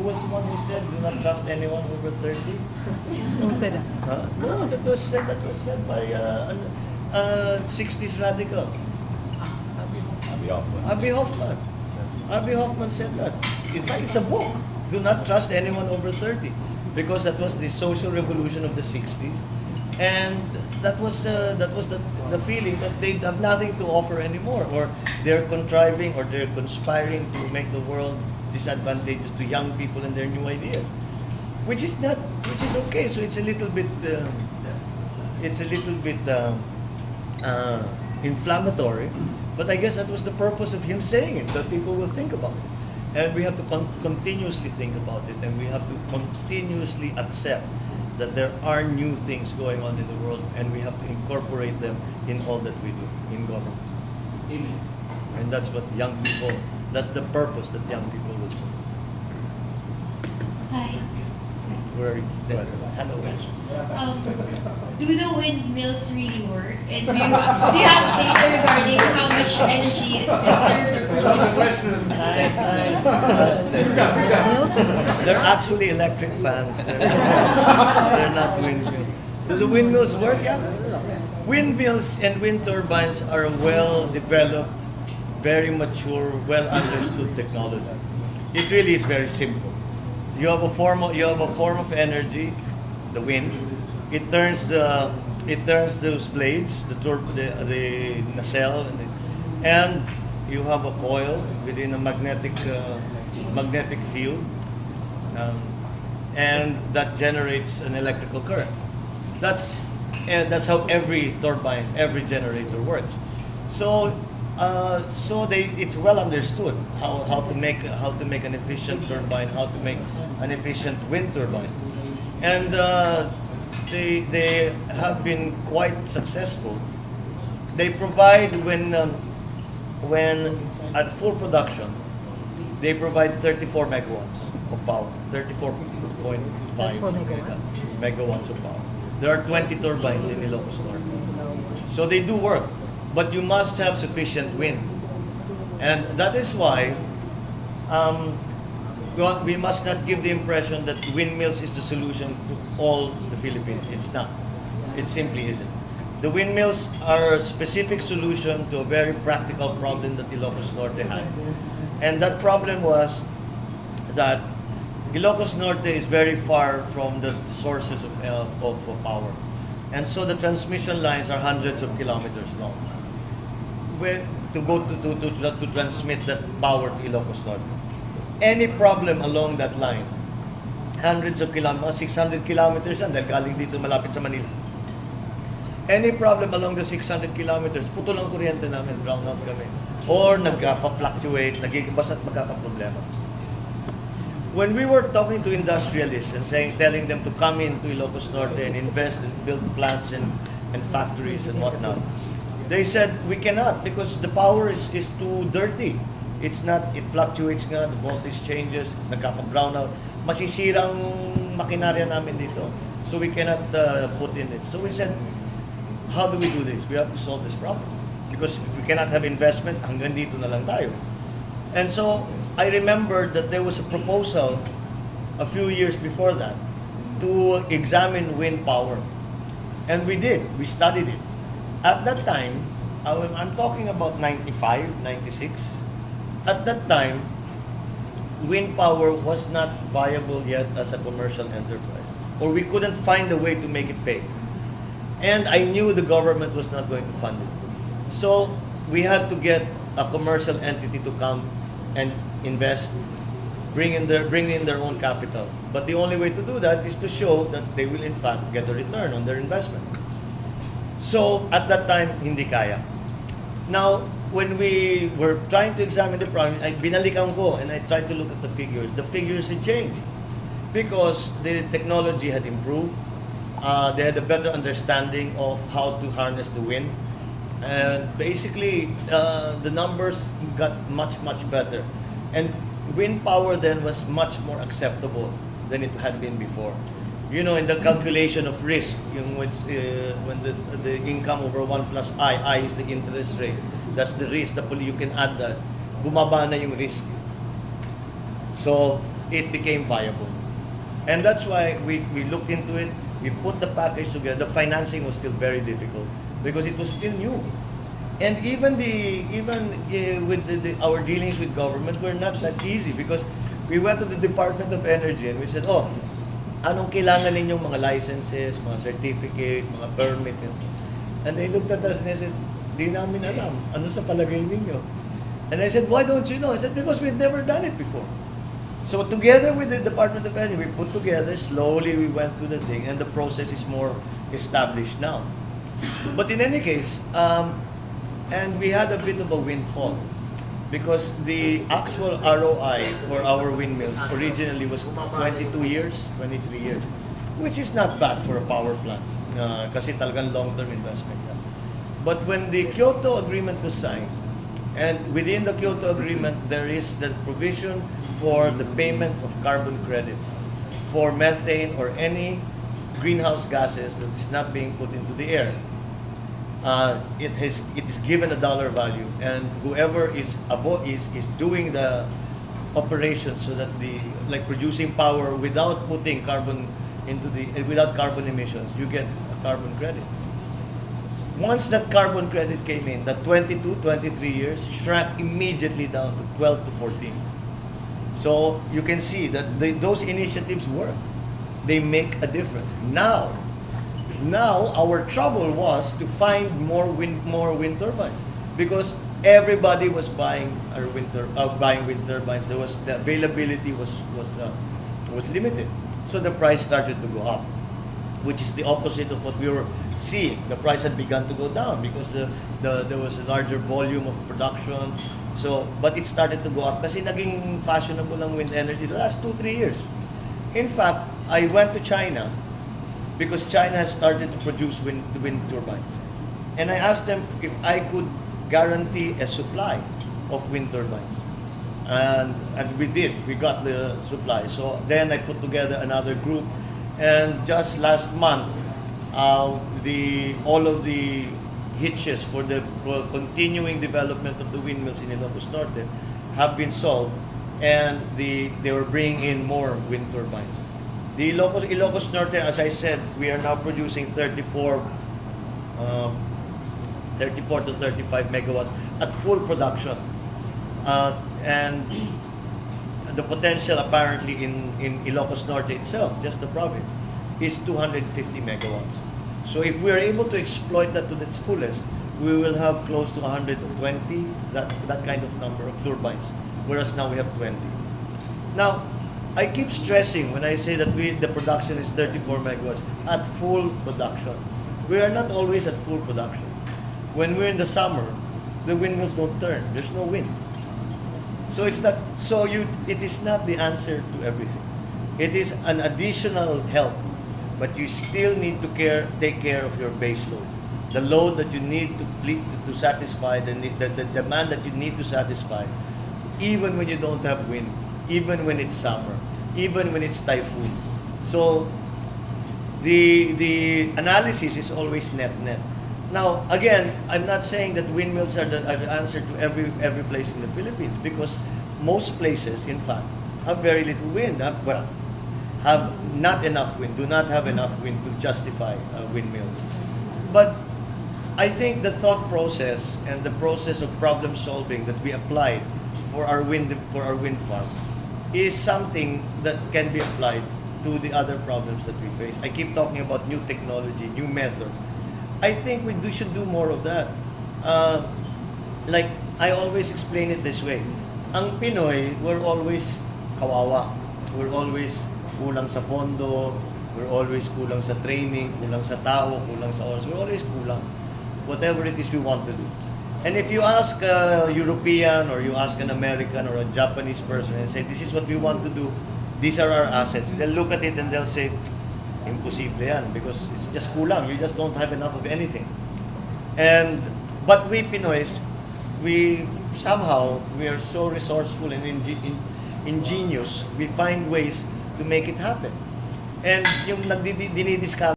was the one who said, "Do not trust anyone over 30"? Who said that? No, that was said by a 60s radical. Abby Hoffman. Abby Hoffman said that. In fact, it's a book. Do not trust anyone over 30, because that was the social revolution of the 60s, and that was the feeling that they have nothing to offer anymore, or they're contriving or they're conspiring to make the world disadvantageous to young people and their new ideas, which is okay. So it's a little bit inflammatory, but I guess that was the purpose of him saying it, so people will think about it. And we have to continuously think about it, and we have to continuously accept that there are new things going on in the world, and we have to incorporate them in all that we do in government. Amen. And that's what young people, that's the purpose that young people will see. Hi. Where are you? Hello. Do the windmills really work? And do you have data regarding how much energy is conserved or produced? They're actually electric fans. They're not windmills. So the windmills work, yeah. Windmills and wind turbines are a well-developed, very mature, well-understood technology. It really is very simple. You have a form of energy, the wind. It turns those blades, the nacelle, and you have a coil within a magnetic field, and that generates an electrical current. That's how every turbine, every generator works. So it's well understood how to make an efficient turbine, how to make an efficient wind turbine, and they have been quite successful. They provide when at full production, they provide 34 megawatts of power, 34.5 megawatts of power. There are 20 turbines in Ilocos Norte, so they do work. But you must have sufficient wind. And that is why we must not give the impression that windmills is the solution to all the Philippines. It's not. It simply isn't. The windmills are a specific solution to a very practical problem that Ilocos Norte had. And that problem was that Ilocos Norte is very far from the sources of power. And so the transmission lines are hundreds of kilometers long. To transmit that power to Ilocos Norte. Any problem along that line, hundreds of kilometers, 600 kilometers yan, dahil galing dito malapit sa Manila. Any problem along the 600 kilometers, putol ang kuryente namin, brown out kami. Or nagka-fluctuate, basta't magkakaproblema. When we were talking to industrialists and telling them to come into Ilocos Norte and invest and build plants and factories and whatnot, they said, we cannot because the power is too dirty. It fluctuates nga, the voltage changes, nagkaka-brownout. Masisirang makinarya namin dito. So we cannot put in it. So we said, how do we do this? We have to solve this problem. Because if we cannot have investment, hanggang dito na lang tayo. And so I remember that there was a proposal a few years before that to examine wind power. And we did. We studied it. At that time, I'm talking about 95, 96. At that time, wind power was not viable yet as a commercial enterprise. Or we couldn't find a way to make it pay. And I knew the government was not going to fund it. So we had to get a commercial entity to come and invest, bring in their own capital. But the only way to do that is to show that they will in fact get a return on their investment. So, at that time, hindi kaya. Now, when we were trying to examine the problem, binalikan ko and I tried to look at the figures. The figures had changed because the technology had improved. They had a better understanding of how to harness the wind. And basically, the numbers got much, much better. And wind power then was much more acceptable than it had been before. You know, in the calculation of risk, when the income over 1 plus I is the interest rate. That's the risk. You can add that. Bumaba na yung risk. So, it became viable. And that's why we looked into it, we put the package together. The financing was still very difficult because it was still new. And even with our dealings with government were not that easy because we went to the Department of Energy and we said, oh, anong kailangan ninyong mga licenses, mga certificate, mga permit? And they looked at us and they said, di namin alam. Ano sa palagay ninyo? And I said, why don't you know? I said, because we've never done it before. So together with the Department of Energy, we put together, slowly we went through the thing, and the process is more established now. But in any case, and we had a bit of a windfall because the actual ROI for our windmills originally was 22 years, 23 years, which is not bad for a power plant kasi talagang long-term investment. But when the Kyoto Agreement was signed, and within the Kyoto Agreement, there is the provision for the payment of carbon credits for methane or any greenhouse gases that is not being put into the air. It is given a dollar value, and whoever is doing the operation so that like producing power without putting carbon into without carbon emissions, you get a carbon credit. Once that carbon credit came in, that 22, 23 years shrank immediately down to 12 to 14. So you can see that those initiatives work. They make a difference. Now our trouble was to find more wind turbines because everybody was buying wind turbines. The availability was limited, so the price started to go up, which is the opposite of what we were seeing. The price had begun to go down because there was a larger volume of production. So, but it started to go up kasi naging fashionable ang wind energy the last 2-3 years. In fact, I went to China because China has started to produce wind turbines. And I asked them if I could guarantee a supply of wind turbines. And we did. We got the supply. So then I put together another group. And just last month, all of the hitches for the continuing development of the windmills in Ilocos Norte have been solved, and they were bringing in more wind turbines. The Ilocos Norte, as I said, we are now producing 34 to 35 megawatts at full production, and the potential apparently in Ilocos Norte itself, just the province, is 250 megawatts. So if we are able to exploit that to its fullest, we will have close to 120, that kind of number of turbines, whereas now we have 20. Now, I keep stressing when I say that the production is 34 megawatts at full production. We are not always at full production. When we're in the summer, the windmills don't turn. There's no wind. So it's not. It is not the answer to everything. It is an additional help, but you still need to take care of your base load, the load that you need to satisfy the demand that you need to satisfy, even when you don't have wind, even when it's summer, even when it's typhoon. So the analysis is always net. Now, again, I'm not saying that windmills are the answer to every place in the Philippines, because most places, in fact, have very little wind. Have not enough wind, do not have enough wind to justify a windmill. But I think the thought process and the process of problem solving that we applied for our wind farm is something that can be applied to the other problems that we face. I keep talking about new technology, new methods. I think we should do more of that. Like I always explain it this way. Ang Pinoy, we're always kawawa. We're always kulang sa pondo. We're always kulang sa training, kulang sa tao, kulang sa oras. We're always kulang. Whatever it is we want to do. And if you ask a European or you ask an American or a Japanese person and say, this is what we want to do, these are our assets, they'll look at it and they'll say, imposible yan, because it's just kulang. You just don't have enough of anything. But we Pinoys, we are so resourceful and ingenious. We find ways to make it happen. And yung dinidiscover